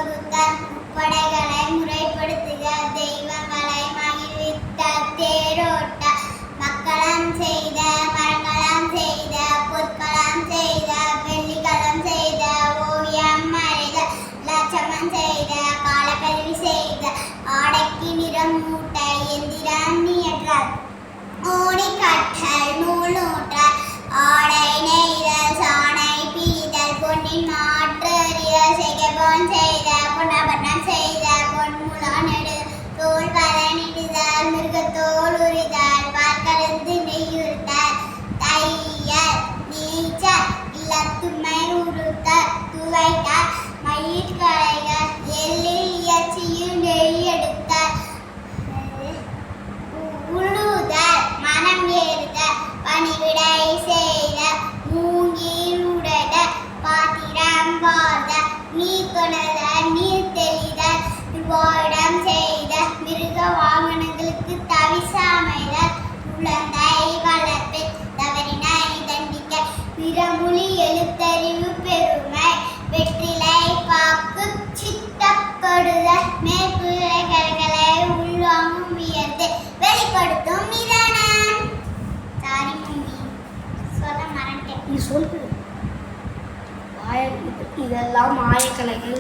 வகுத்த முப்படைகளை முறைப்படுத்துக தெய்வங்களை மகிழ்வித்த தேரோட்ட மக்களம் செய்த மரங்களம் செய்த பொற்களம் செய்த வெள்ளிக்களம் செய்த ஓவியம் மறைத லட்சமம் செய்த காலக்கல்வி செய்த ஆடைக்கு நிறம் மூட்ட எந்திரம் இயற்றார் ஓடி கட்டல் நூல் நூற்றார் ஆடை நெய்தல் சாணை பிரிதல் பொன்னின் மாற்றறிதல் செய்கபோன் செய்த பொன்னபரணம் செய்த பொன்முலாம் நெடு தோல் பதனிடுதல் மிருகத்தோல் உரிதல் பார்க்கலந்து நெய்யுறுத்தல் தையல் நீச்சல் இல்லத்துமை உறுத்தல் துவைத்தல் மயிர் களைகள் எள்ளில் இயற்சியில் நெய் எடுத்தல் உழுதல் மனம் ஏறுதல் பணிவிடை செய்தல் மூங்கில் உடைதல் பாத்திரம் வாழ்தல் நீர் கொணர்தல் நீர் தெளிதல் விவாடம் செய்தல் மிருக வாகனங்களுக்கு தவிசாமைதல் குழந்தை வளர்ப்பில் தவறினை தண்டிக்க பிறமொழி எழுத்தறிவு பெருமை வெற்றிலை பாக்கு சித்தப்படுதல் மேற்குகளை உள்வாங்கும் வியர்த்து வெளிப்படுத்தும் நிதானம். சாரி மம்மி, சொல்ல மறந்துட்டேன். நீ சொல்லு. இதெல்லாம் மாயக்கலைகள்.